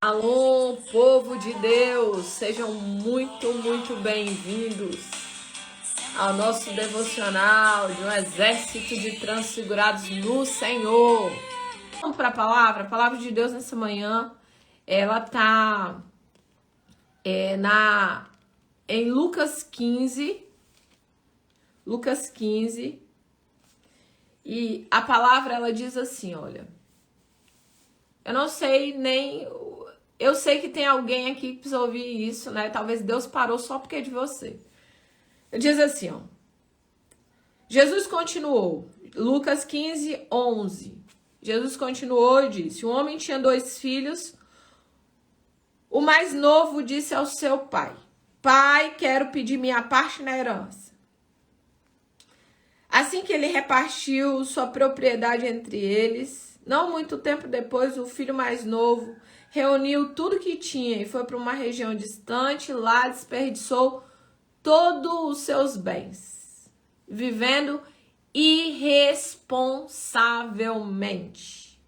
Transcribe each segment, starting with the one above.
Alô, povo de Deus, sejam muito bem-vindos ao nosso devocional de um exército de transfigurados no Senhor. Vamos para a palavra de Deus nessa manhã, ela está em Lucas 15, e a palavra ela diz assim, olha, eu sei que tem alguém aqui que precisa ouvir isso, né? Talvez Deus parou só porque é de você. Diz assim, ó. Jesus continuou, Lucas 15, 11. Jesus continuou e disse, um homem tinha 2 filhos, o mais novo disse ao seu pai, pai, quero pedir minha parte na herança. Assim que ele repartiu sua propriedade entre eles, não muito tempo depois, o filho mais novo reuniu tudo que tinha e foi para uma região distante, lá desperdiçou todos os seus bens, vivendo irresponsavelmente.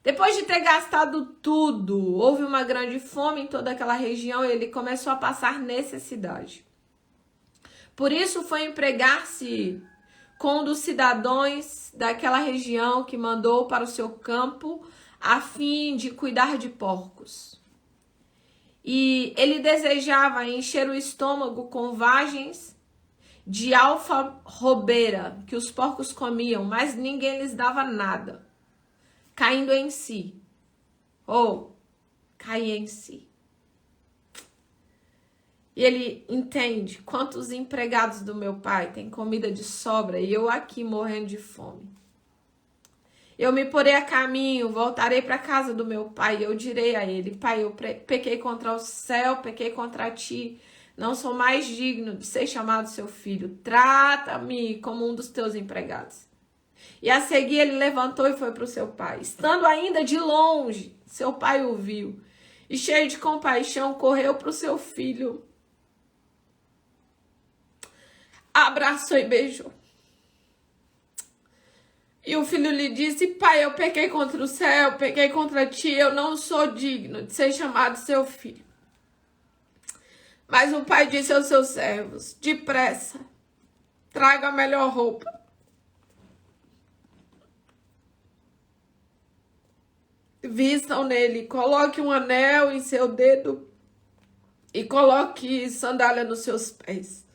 Depois de ter gastado tudo, houve uma grande fome em toda aquela região e ele começou a passar necessidade. Por isso foi empregar-se com um dos cidadãos daquela região que mandou para o seu campo a fim de cuidar de porcos. E ele desejava encher o estômago com vagens de alfarrobeira que os porcos comiam, mas ninguém lhes dava nada, caindo em si. Caía em si. E ele entende quantos empregados do meu pai têm comida de sobra e eu aqui morrendo de fome. Eu me porei a caminho, voltarei para a casa do meu pai e eu direi a ele, pai, eu pequei contra o céu, pequei contra ti, não sou mais digno de ser chamado seu filho, trata-me como um dos teus empregados. E a seguir ele levantou e foi para o seu pai. Estando ainda de longe, seu pai o viu e cheio de compaixão correu para o seu filho, abraçou e beijou. E o filho lhe disse, pai, eu pequei contra o céu, pequei contra ti, eu não sou digno de ser chamado seu filho. Mas o pai disse aos seus servos, depressa, traga a melhor roupa. Vistam nele, coloque um anel em seu dedo e coloque sandália nos seus pés.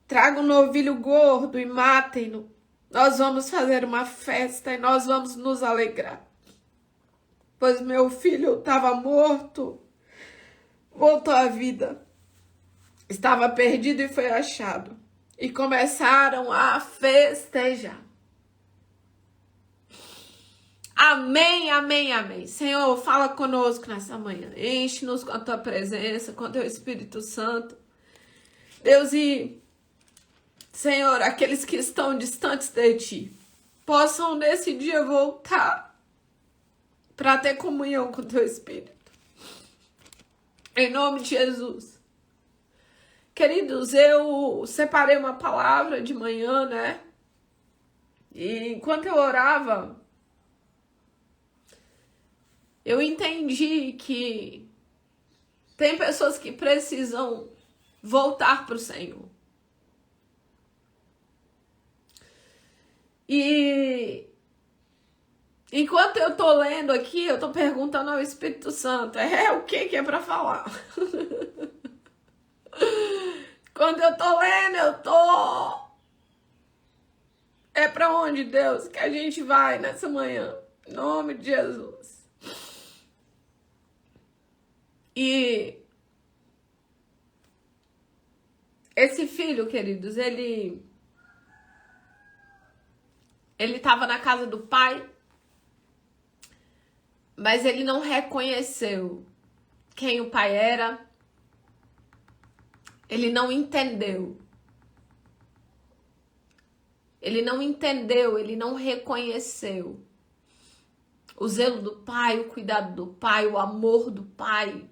Traga um novilho gordo e matem-no. Nós vamos fazer uma festa e nós vamos nos alegrar. Pois meu filho estava morto, voltou à vida. Estava perdido e foi achado. E começaram a festejar. Amém, amém, amém. Senhor, fala conosco nessa manhã. Enche-nos com a tua presença, com o teu Espírito Santo. Deus, e Senhor, aqueles que estão distantes de ti, possam nesse dia voltar para ter comunhão com o teu Espírito. Em nome de Jesus. Queridos, eu separei uma palavra de manhã, né? E enquanto eu orava, eu entendi que tem pessoas que precisam voltar para o Senhor. E enquanto eu tô lendo aqui, eu tô perguntando ao Espírito Santo, o que é para falar? Quando eu tô lendo, é para onde, Deus, que a gente vai nessa manhã? Em nome de Jesus. E esse filho, queridos, ele estava na casa do pai, mas ele não reconheceu quem o pai era. Ele não entendeu. Ele não reconheceu o zelo do pai, o cuidado do pai, o amor do pai,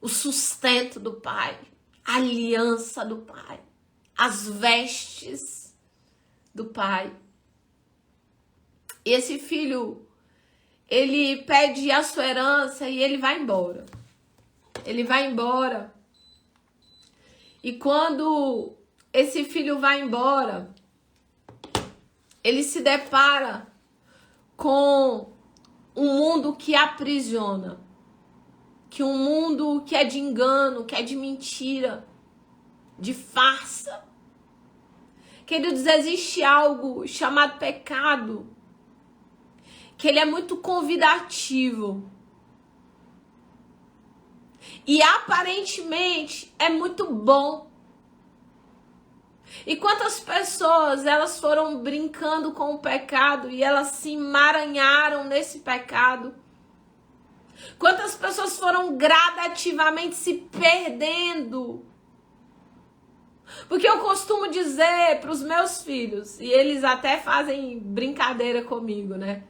o sustento do pai, a aliança do pai, as vestes do pai. E esse filho, ele pede a sua herança e ele vai embora. Ele vai embora. E quando esse filho vai embora, ele se depara com um mundo que aprisiona. Que um mundo que é de engano, que é de mentira, de farsa. Queridos, existe algo chamado pecado, que ele é muito convidativo. E aparentemente é muito bom. E quantas pessoas elas foram brincando com o pecado e elas se emaranharam nesse pecado? Quantas pessoas foram gradativamente se perdendo? Porque eu costumo dizer para os meus filhos, e eles até fazem brincadeira comigo, né?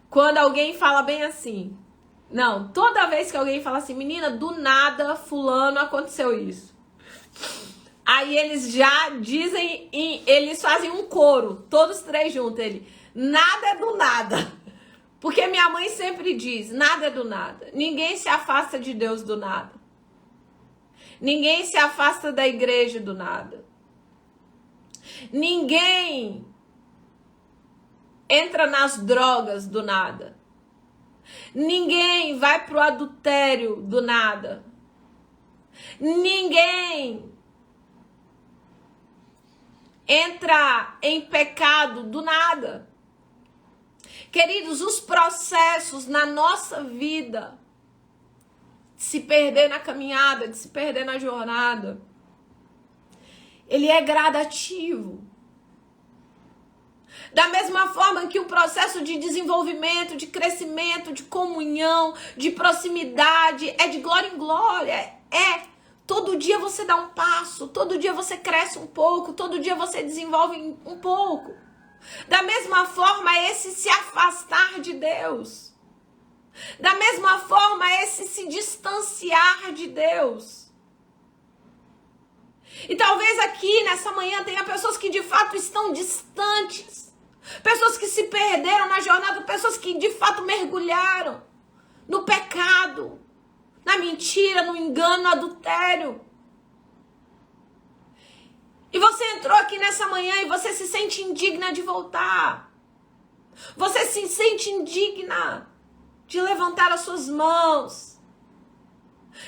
Quando alguém fala bem assim, não, toda vez que alguém fala assim, menina, do nada, fulano, aconteceu isso. Aí eles já dizem, eles fazem um coro, todos três juntos, nada é do nada. Porque minha mãe sempre diz, nada é do nada. Ninguém se afasta de Deus do nada. Ninguém se afasta da igreja do nada. Ninguém entra nas drogas do nada. Ninguém vai pro adultério do nada. Ninguém entra em pecado do nada. Queridos, os processos na nossa vida, de se perder na caminhada, de se perder na jornada, ele é gradativo. Da mesma forma que o processo de desenvolvimento, de crescimento, de comunhão, de proximidade, é de glória em glória. Todo dia você dá um passo, todo dia você cresce um pouco, todo dia você desenvolve um pouco. Da mesma forma, esse se afastar de Deus. Da mesma forma, esse se distanciar de Deus. E talvez aqui, nessa manhã, tenha pessoas que de fato estão distantes. Pessoas que se perderam na jornada, pessoas que de fato mergulharam no pecado, na mentira, no engano, no adultério. E você entrou aqui nessa manhã e você se sente indigna de voltar. Você se sente indigna de levantar as suas mãos.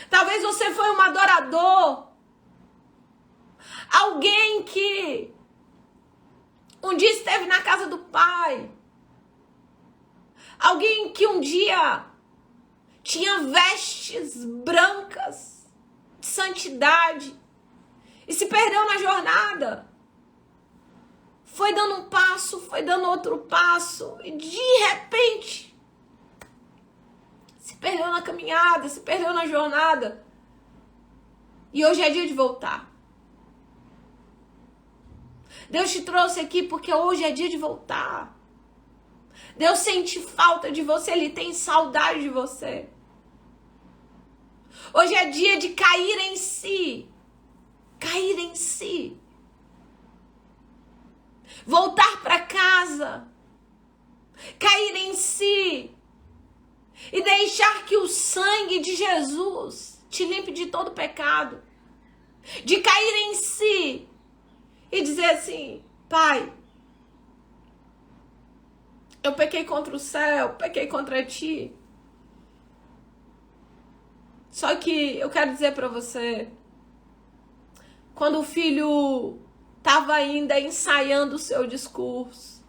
Talvez você foi um adorador. Alguém que um dia esteve na casa do Pai. Alguém que um dia tinha vestes brancas de santidade. E se perdeu na jornada. Foi dando um passo, foi dando outro passo. E de repente, se perdeu na caminhada, se perdeu na jornada. E hoje é dia de voltar. Deus te trouxe aqui porque hoje é dia de voltar. Deus sente falta de você, Ele tem saudade de você. Hoje é dia de cair em si. Cair em si. Voltar para casa. Cair em si. E deixar que o sangue de Jesus te limpe de todo pecado. De cair em si. E dizer assim, Pai, eu pequei contra o céu, pequei contra ti. Só que eu quero dizer para você, quando o filho estava ainda ensaiando o seu discurso,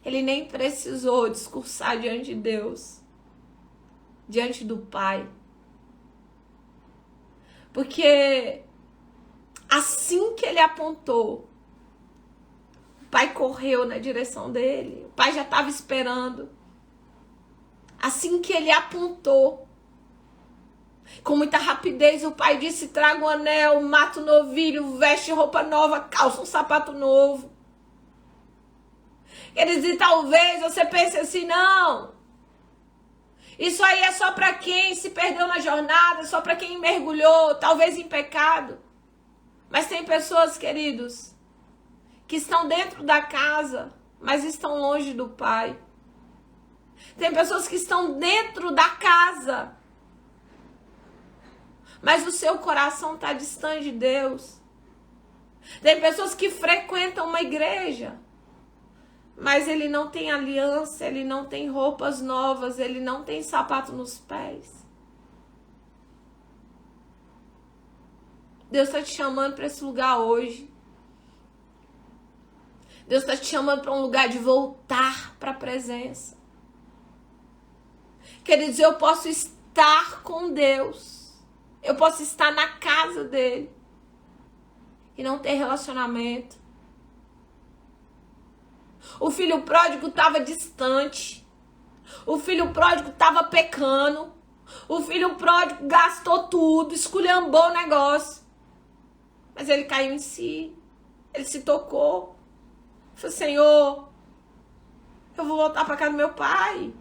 ele nem precisou discursar diante de Deus, diante do Pai. Porque assim que ele apontou, o Pai correu na direção dele, o Pai já estava esperando. Assim que ele apontou, com muita rapidez, o Pai disse, traga um anel, mata o novilho, veste roupa nova, calça um sapato novo. Quer dizer, talvez você pense assim, não, isso aí é só para quem se perdeu na jornada, só para quem mergulhou, talvez em pecado. Mas tem pessoas, queridos, que estão dentro da casa, mas estão longe do Pai. Tem pessoas que estão dentro da casa, mas o seu coração está distante de Deus. Tem pessoas que frequentam uma igreja, mas ele não tem aliança, ele não tem roupas novas, ele não tem sapato nos pés. Deus está te chamando para esse lugar hoje. Deus está te chamando para um lugar de voltar para a presença. Queridos, eu posso estar com Deus. Eu posso estar na casa dele e não ter relacionamento. O filho pródigo estava distante. O filho pródigo estava pecando. O filho pródigo gastou tudo, esculhambou o negócio. Mas ele caiu em si. Ele se tocou. Falei, Senhor, eu vou voltar para casa do meu pai.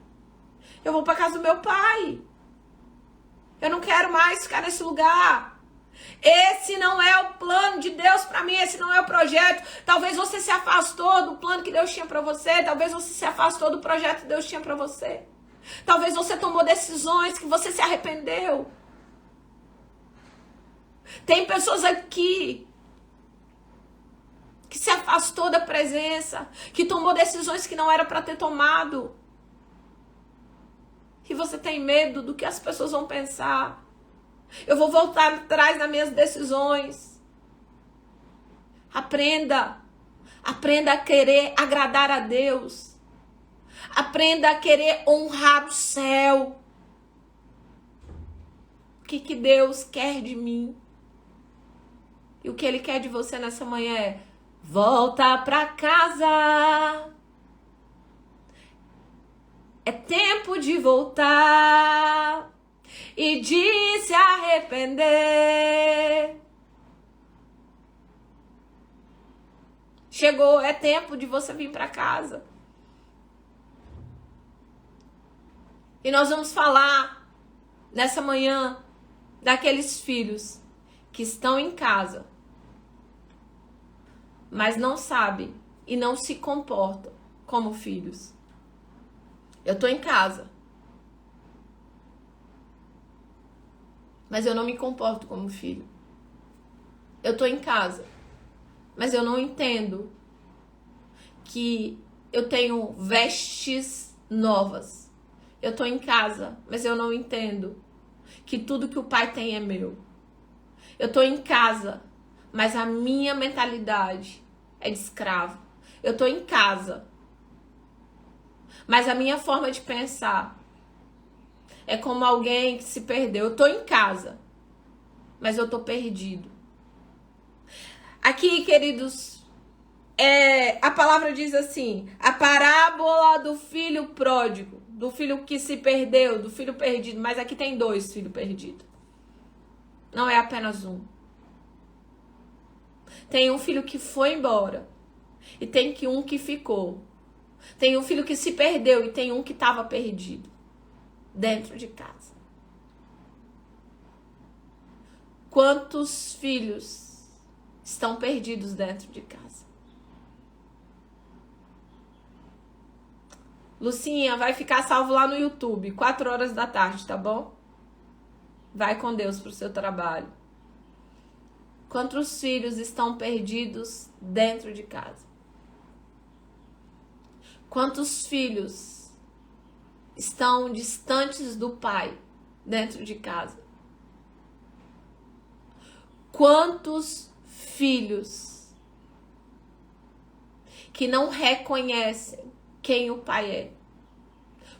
Eu vou para casa do meu pai. Eu não quero mais ficar nesse lugar. Esse não é o plano de Deus para mim, esse não é o projeto. Talvez você se afastou do plano que Deus tinha para você, talvez você se afastou do projeto que Deus tinha para você. Talvez você tomou decisões que você se arrependeu. Tem pessoas aqui que se afastou da presença, que tomou decisões que não era para ter tomado. E você tem medo do que as pessoas vão pensar. Eu vou voltar atrás nas minhas decisões. Aprenda. Aprenda a querer agradar a Deus. Aprenda a querer honrar o céu. O que Deus quer de mim? E o que Ele quer de você nessa manhã é: volta pra casa. É tempo de voltar e de se arrepender. Chegou, é tempo de você vir para casa. E nós vamos falar nessa manhã daqueles filhos que estão em casa, mas não sabem e não se comportam como filhos. Eu tô em casa, mas eu não me comporto como filho. Eu tô em casa, mas eu não entendo que eu tenho vestes novas. Eu tô em casa, mas eu não entendo que tudo que o pai tem é meu. Eu tô em casa, mas a minha mentalidade é de escravo. Eu tô em casa, mas a minha forma de pensar é como alguém que se perdeu. Eu tô em casa, mas eu tô perdido. Aqui, queridos, a palavra diz assim: a parábola do filho pródigo, do filho que se perdeu, do filho perdido. Mas aqui tem 2 filhos perdidos. Não é apenas um. Tem um filho que foi embora e tem um que ficou. Tem um filho que se perdeu e tem um que estava perdido dentro de casa. Quantos filhos estão perdidos dentro de casa? Lucinha, vai ficar salvo lá no YouTube, 4 horas da tarde, tá bom? Vai com Deus pro seu trabalho. Quantos filhos estão perdidos dentro de casa? Quantos filhos estão distantes do pai dentro de casa? Quantos filhos que não reconhecem quem o pai é?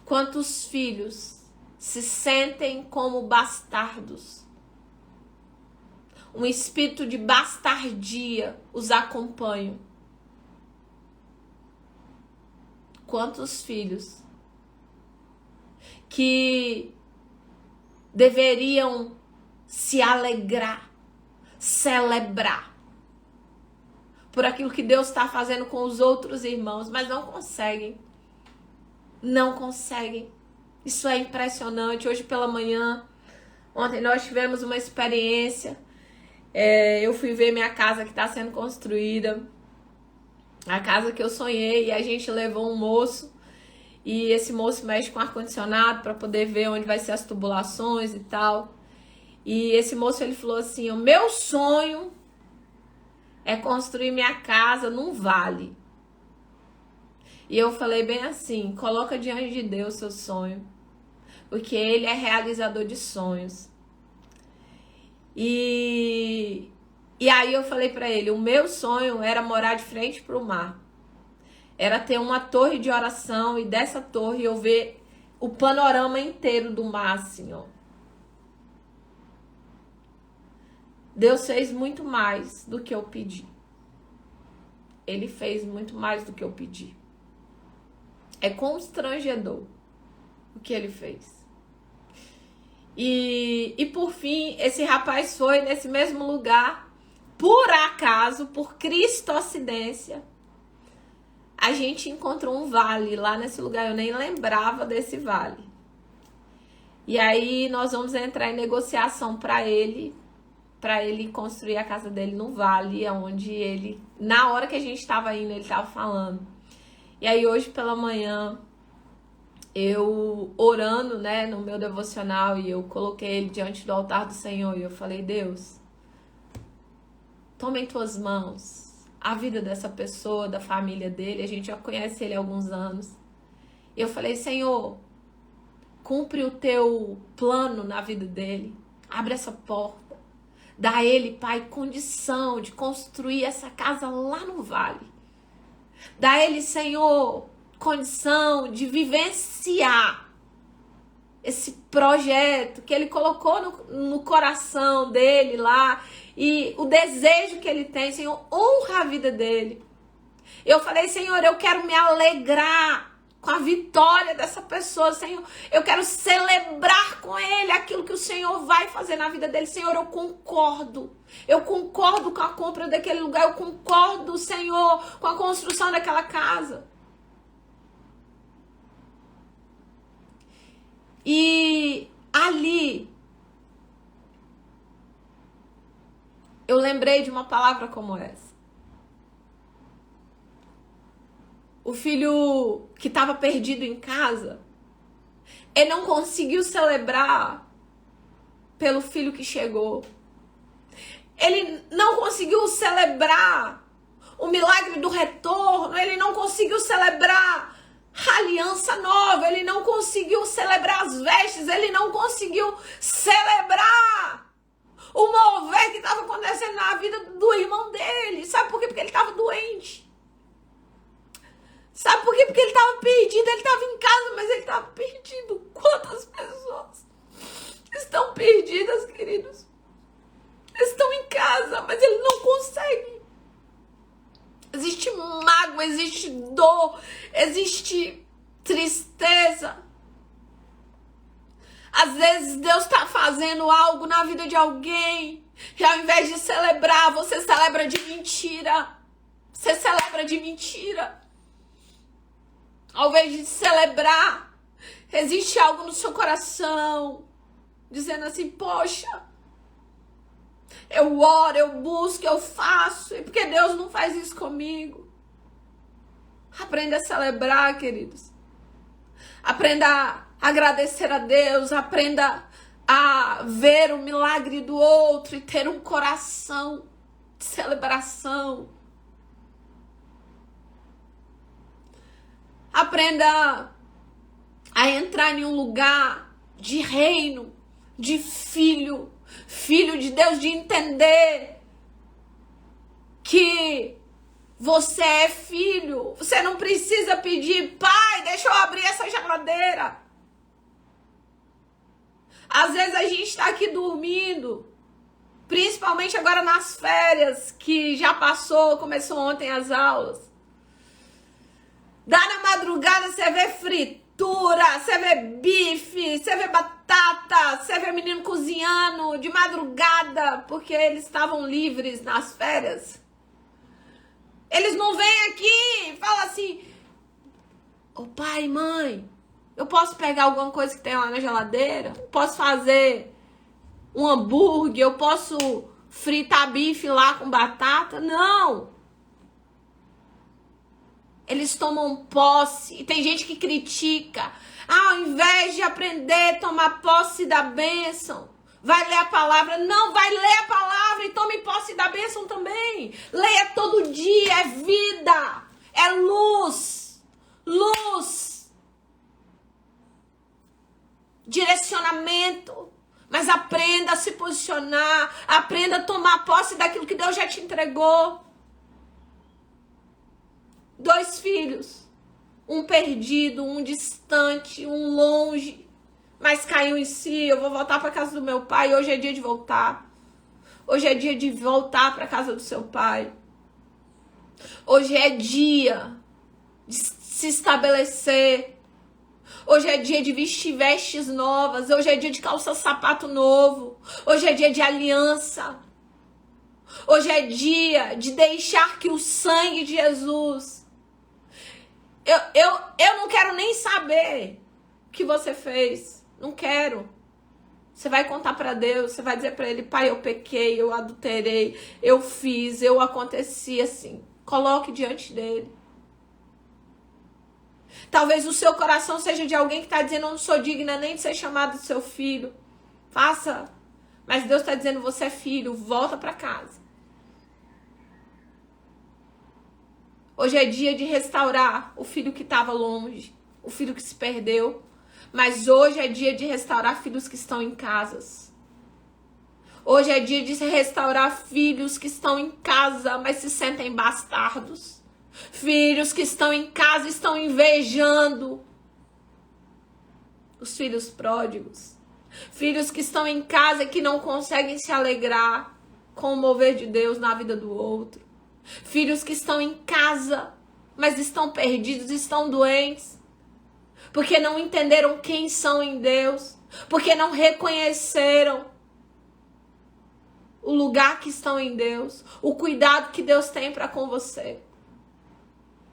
Quantos filhos se sentem como bastardos? Um espírito de bastardia os acompanha. Quantos filhos que deveriam se alegrar, celebrar por aquilo que Deus está fazendo com os outros irmãos, mas não conseguem. Não conseguem. Isso é impressionante. Hoje pela manhã, ontem nós tivemos uma experiência. Eu fui ver minha casa que está sendo construída. A casa que eu sonhei, e a gente levou um moço E esse moço mexe com ar-condicionado para poder ver onde vai ser as tubulações e tal. E esse moço, ele falou assim: o meu sonho é construir minha casa num vale. E eu falei bem assim: coloca diante de Deus seu sonho, porque Ele é realizador de sonhos. E aí eu falei para ele: o meu sonho era morar de frente para o mar. Era ter uma torre de oração e dessa torre eu ver o panorama inteiro do mar, assim, ó. Deus fez muito mais do que eu pedi. Ele fez muito mais do que eu pedi. É constrangedor o que ele fez. E por fim, esse rapaz foi nesse mesmo lugar, por acaso, por cristocidência. A gente encontrou um vale lá nesse lugar, eu nem lembrava desse vale. E aí nós vamos entrar em negociação para ele construir a casa dele no vale, onde ele, na hora que a gente estava indo, ele estava falando. E aí hoje pela manhã, eu orando, né, no meu devocional, e eu coloquei ele diante do altar do Senhor, e eu falei: Deus, toma em tuas mãos a vida dessa pessoa, da família dele, a gente já conhece ele há alguns anos. E eu falei: Senhor, cumpre o teu plano na vida dele, abre essa porta, dá a ele, Pai, condição de construir essa casa lá no vale. Dá a ele, Senhor, condição de vivenciar esse projeto que ele colocou no coração dele lá, e o desejo que ele tem, Senhor, honra a vida dele. Eu falei: Senhor, eu quero me alegrar com a vitória dessa pessoa, Senhor. Eu quero celebrar com ele aquilo que o Senhor vai fazer na vida dele. Senhor, eu concordo. Eu concordo com a compra daquele lugar. Eu concordo, Senhor, com a construção daquela casa. E ali eu lembrei de uma palavra como essa. O filho que estava perdido em casa, ele não conseguiu celebrar pelo filho que chegou. Ele não conseguiu celebrar o milagre do retorno. Ele não conseguiu celebrar a aliança nova. Ele não conseguiu celebrar as vestes. Ele não conseguiu celebrar o mover que estava acontecendo na vida do irmão dele. Sabe por quê? Porque ele estava doente. Sabe por quê? Porque ele estava perdido. Ele estava em casa, mas ele estava perdido. Quantas pessoas estão perdidas, queridos? Estão em casa, mas ele não consegue. Existe mágoa, existe dor, existe tristeza. Às vezes Deus está fazendo algo na vida de alguém e ao invés de celebrar, você celebra de mentira. Você celebra de mentira. Ao invés de celebrar, existe algo no seu coração dizendo assim: poxa, eu oro, eu busco, eu faço, e porque Deus não faz isso comigo? Aprenda a celebrar, queridos. Aprenda a agradecer a Deus, aprenda a ver o milagre do outro e ter um coração de celebração. Aprenda a entrar em um lugar de reino, de filho de Deus, de entender que você é filho. Você não precisa pedir: pai, deixa eu abrir essa geladeira. Às vezes a gente está aqui dormindo, principalmente agora nas férias, que já passou, começou ontem as aulas. Dá na madrugada, você vê fritura, você vê bife, você vê batata, você vê menino cozinhando de madrugada, porque eles estavam livres nas férias. Eles não vêm aqui e falam assim: ô pai, mãe, eu posso pegar alguma coisa que tem lá na geladeira? Eu posso fazer um hambúrguer? Eu posso fritar bife lá com batata? Não! Eles tomam posse. E tem gente que critica. Ah, ao invés de aprender a tomar posse da bênção, vai ler a palavra. Não, vai ler a palavra e tome posse da bênção também. Leia todo dia, é vida, é luz, luz, direcionamento. Mas aprenda a se posicionar, aprenda a tomar posse daquilo que Deus já te entregou. 2 filhos, um perdido, um distante, um longe, mas caiu em si. Eu vou voltar para casa do meu pai. Hoje é dia de voltar. Hoje é dia de voltar para casa do seu pai. Hoje é dia de se estabelecer. Hoje é dia de vestir vestes novas. Hoje é dia de calçar sapato novo. Hoje é dia de aliança. Hoje é dia de deixar que o sangue de Jesus... Eu não quero nem saber o que você fez. Não quero. Você vai contar para Deus. Você vai dizer para ele: pai, eu pequei, eu adulterei, eu fiz, eu aconteci assim. Coloque diante dele. Talvez o seu coração seja de alguém que está dizendo: eu não sou digna nem de ser chamado de seu filho. Faça. Mas Deus está dizendo: você é filho, volta para casa. Hoje é dia de restaurar o filho que estava longe, o filho que se perdeu. Mas hoje é dia de restaurar filhos que estão em casas. Hoje é dia de restaurar filhos que estão em casa, mas se sentem bastardos. Filhos que estão em casa e estão invejando os filhos pródigos. Filhos que estão em casa e que não conseguem se alegrar com o mover de Deus na vida do outro. Filhos que estão em casa, mas estão perdidos, estão doentes. Porque não entenderam quem são em Deus. Porque não reconheceram o lugar que estão em Deus. O cuidado que Deus tem para com você.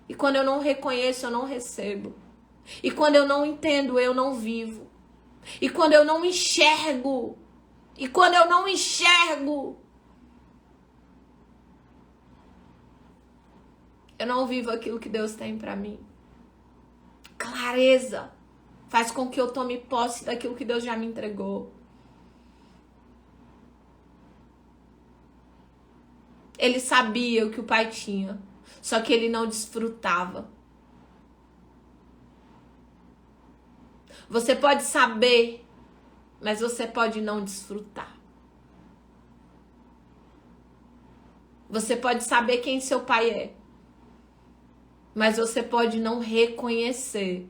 E quando eu não reconheço, eu não recebo. E quando eu não entendo, eu não vivo. E quando eu não enxergo. Eu não vivo aquilo que Deus tem para mim. Clareza faz com que eu tome posse daquilo que Deus já me entregou. Ele sabia o que o pai tinha, só que ele não desfrutava. Você pode saber, mas você pode não desfrutar. Você pode saber quem seu pai é, mas você pode não reconhecer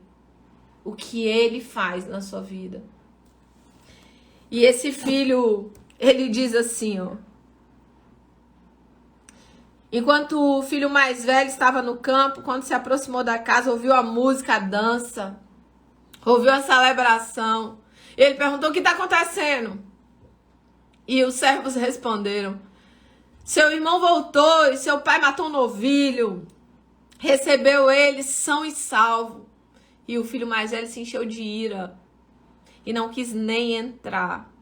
o que ele faz na sua vida. E esse filho, ele diz assim, ó. Enquanto o filho mais velho estava no campo, quando se aproximou da casa, ouviu a música, a dança, ouviu a celebração. Ele perguntou: o que está acontecendo? E os servos responderam: seu irmão voltou e seu pai matou um novilho. Recebeu ele são e salvo. E o filho mais velho se encheu de ira e não quis nem entrar.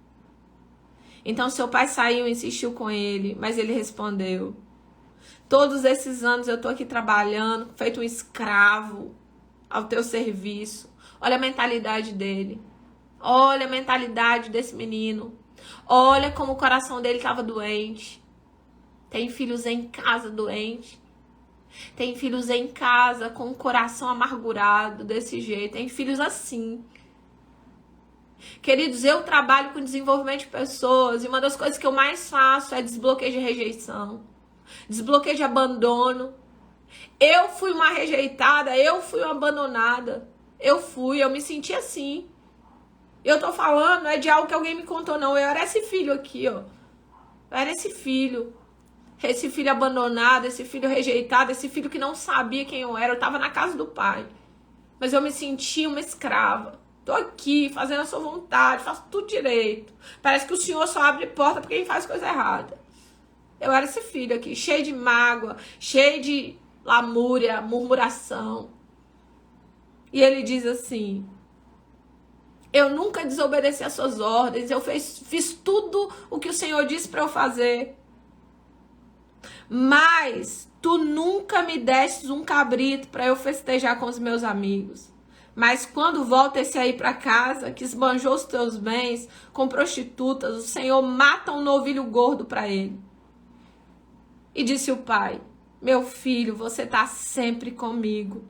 Então seu pai saiu e insistiu com ele, mas ele respondeu: todos esses anos eu tô aqui trabalhando, feito um escravo ao teu serviço. Olha a mentalidade dele. Olha a mentalidade desse menino. Olha como o coração dele estava doente. Tem filhos em casa doentes. Tem filhos em casa com o coração amargurado desse jeito. Tem filhos assim. Queridos, eu trabalho com desenvolvimento de pessoas e uma das coisas que eu mais faço é desbloqueio de rejeição. Desbloqueio de abandono. Eu fui uma rejeitada, eu fui uma abandonada. Eu me senti assim. Eu tô falando, não é de algo que alguém me contou, não. Eu era esse filho aqui, ó. Eu era esse filho. Esse filho abandonado, esse filho rejeitado, esse filho que não sabia quem eu era. Eu tava na casa do pai. Mas eu me sentia uma escrava. Tô aqui, fazendo a sua vontade, faço tudo direito. Parece que o Senhor só abre porta pra quem faz coisa errada. Eu era esse filho aqui, cheio de mágoa, cheio de lamúria, murmuração. E ele diz assim: eu nunca desobedeci às suas ordens, eu fiz tudo o que o Senhor disse para eu fazer. Mas tu nunca me destes um cabrito para eu festejar com os meus amigos. Mas quando volta esse aí para casa, que esbanjou os teus bens com prostitutas, o Senhor mata um novilho gordo para ele. E disse o pai: meu filho, você tá sempre comigo.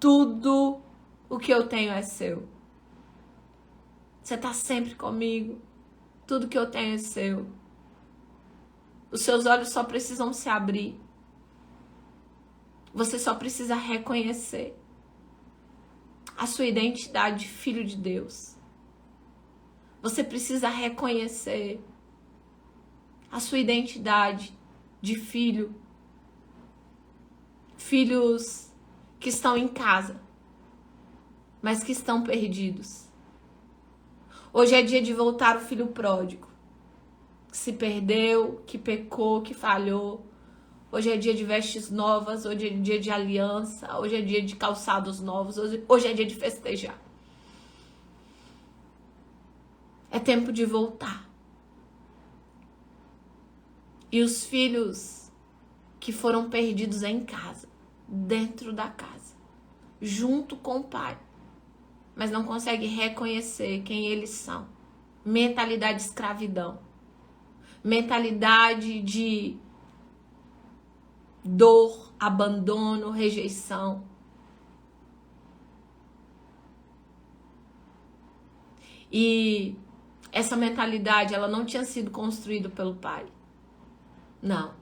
Tudo o que eu tenho é seu. Você tá sempre comigo. Tudo que eu tenho é seu. Os seus olhos só precisam se abrir. Você só precisa reconhecer a sua identidade de filho de Deus. Você precisa reconhecer a sua identidade de filho. Filhos que estão em casa, mas que estão perdidos. Hoje é dia de voltar o filho pródigo, que se perdeu, que pecou, que falhou. Hoje é dia de vestes novas, hoje é dia de aliança, hoje é dia de calçados novos, hoje é dia de festejar. É tempo de voltar. E os filhos que foram perdidos em casa, dentro da casa, junto com o pai, mas não conseguem reconhecer quem eles são. Mentalidade de escravidão. Mentalidade de dor, abandono, rejeição. E essa mentalidade, ela não tinha sido construída pelo pai. Não.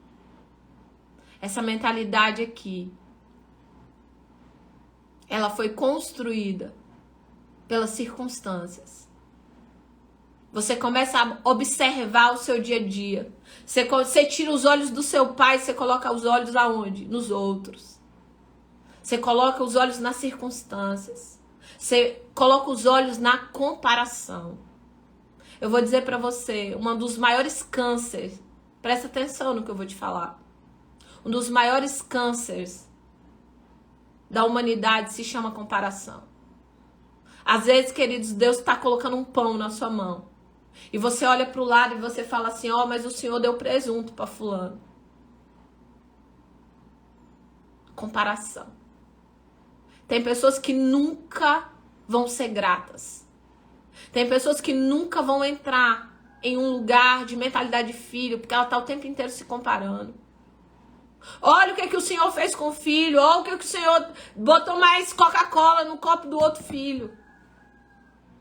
Essa mentalidade aqui, ela foi construída pelas circunstâncias. Você começa a observar o seu dia a dia. Você tira os olhos do seu pai, você coloca os olhos aonde? Nos outros. Você coloca os olhos nas circunstâncias. Você coloca os olhos na comparação. Eu vou dizer pra você, um dos maiores cânceres, presta atenção no que eu vou te falar. Um dos maiores cânceres da humanidade se chama comparação. Às vezes, queridos, Deus está colocando um pão na sua mão. E você olha para o lado e você fala assim, ó, mas o Senhor deu presunto para fulano. Comparação. Tem pessoas que nunca vão ser gratas. Tem pessoas que nunca vão entrar em um lugar de mentalidade de filho, porque ela está o tempo inteiro se comparando. Olha o que o Senhor fez com o filho, olha o que o Senhor botou mais Coca-Cola no copo do outro filho.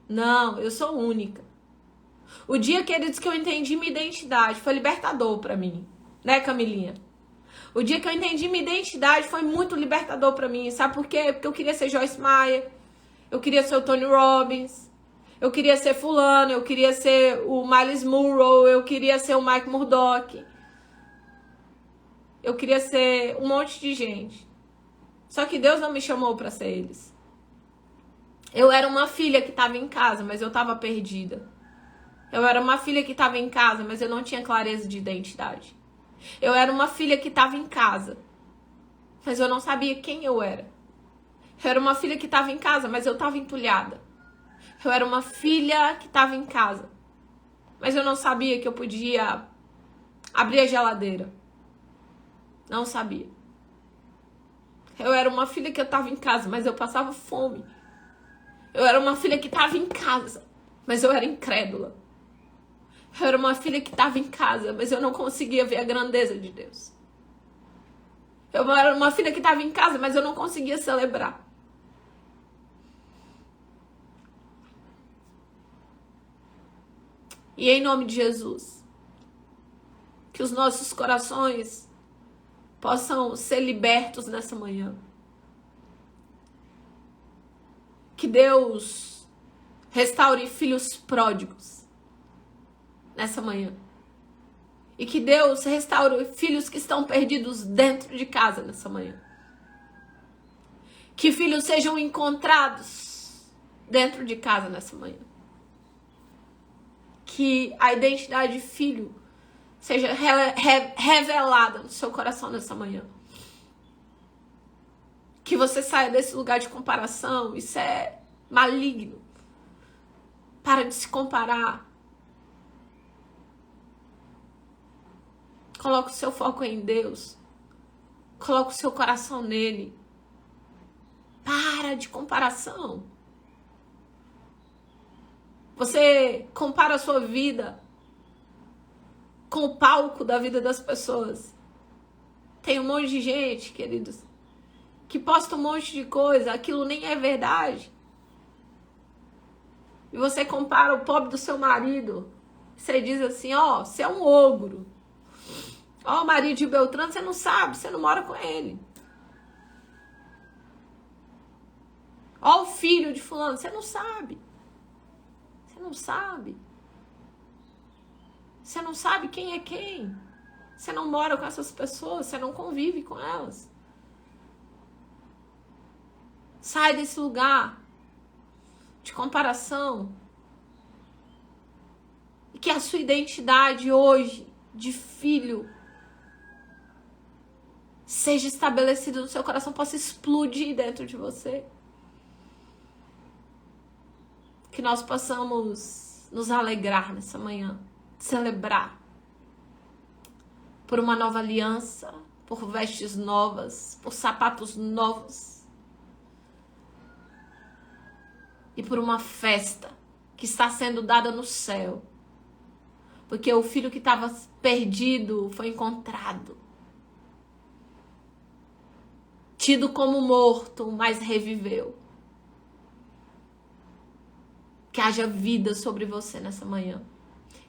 Não, eu sou única. O dia, queridos, que eu entendi minha identidade foi libertador pra mim. Né, Camilinha? O dia que eu entendi minha identidade foi muito libertador pra mim. Sabe por quê? Porque eu queria ser Joyce Meyer. Eu queria ser o Tony Robbins. Eu queria ser fulano. Eu queria ser o Miles Monroe. Eu queria ser o Mike Murdock. Eu queria ser um monte de gente. Só que Deus não me chamou pra ser eles. Eu era uma filha que estava em casa, mas eu estava perdida. Eu era uma filha que estava em casa, mas eu não tinha clareza de identidade. Eu era uma filha que estava em casa, mas eu não sabia quem eu era. Eu era uma filha que estava em casa, mas eu estava entulhada. Eu era uma filha que estava em casa, mas eu não sabia que eu podia abrir a geladeira. Não sabia. Eu era uma filha que eu estava em casa, mas eu passava fome. Eu era uma filha que estava em casa, mas eu era incrédula. Eu era uma filha que estava em casa, mas eu não conseguia ver a grandeza de Deus. Eu era uma filha que estava em casa, mas eu não conseguia celebrar. E em nome de Jesus, que os nossos corações possam ser libertos nessa manhã. Que Deus restaure filhos pródigos nessa manhã. E que Deus restaure filhos que estão perdidos dentro de casa nessa manhã. Que filhos sejam encontrados dentro de casa nessa manhã. Que a identidade de filho seja revelada no seu coração nessa manhã. Que você saia desse lugar de comparação. Isso é maligno. Para de se comparar. Coloca o seu foco em Deus. Coloca o seu coração nele. Para de comparação. Você compara a sua vida com o palco da vida das pessoas. Tem um monte de gente, queridos, que posta um monte de coisa, aquilo nem é verdade. E você compara o pobre do seu marido. Você diz assim, ó, você é um ogro. Ó, o marido de Beltrano, você não sabe, você não mora com ele. Ó, o filho de fulano, você não sabe. Você não sabe. Você não sabe quem é quem. Você não mora com essas pessoas, você não convive com elas. Sai desse lugar de comparação. E que a sua identidade hoje, de filho, seja estabelecida no seu coração, possa explodir dentro de você. Que nós possamos nos alegrar nessa manhã, celebrar por uma nova aliança, por vestes novas, por sapatos novos e por uma festa que está sendo dada no céu, porque o filho que estava perdido foi encontrado, tido como morto, mas reviveu. Que haja vida sobre você nessa manhã.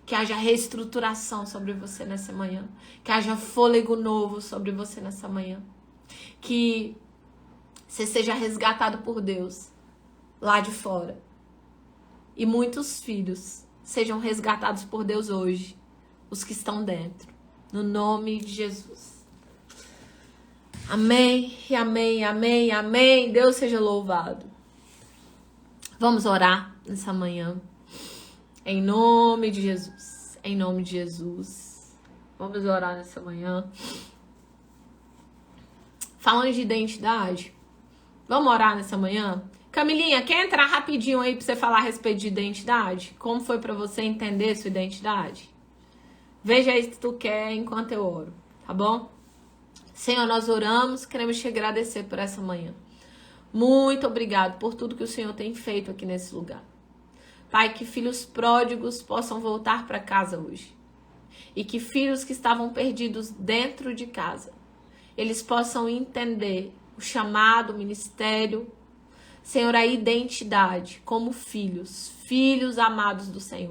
Que haja reestruturação sobre você nessa manhã. Que haja fôlego novo sobre você nessa manhã. Que você seja resgatado por Deus lá de fora. E muitos filhos sejam resgatados por Deus hoje. Os que estão dentro. No nome de Jesus. Amém, amém, amém, amém. Deus seja louvado. Vamos orar nessa manhã. Em nome de Jesus. Em nome de Jesus. Vamos orar nessa manhã. Falando de identidade. Vamos orar nessa manhã? Camilinha, quer entrar rapidinho aí pra você falar a respeito de identidade? Como foi pra você entender sua identidade? Veja aí se tu quer enquanto eu oro, tá bom? Senhor, nós oramos, queremos te agradecer por essa manhã. Muito obrigado por tudo que o Senhor tem feito aqui nesse lugar. Pai, que filhos pródigos possam voltar para casa hoje. E que filhos que estavam perdidos dentro de casa, eles possam entender o chamado, o ministério, Senhor, a identidade como filhos, filhos amados do Senhor.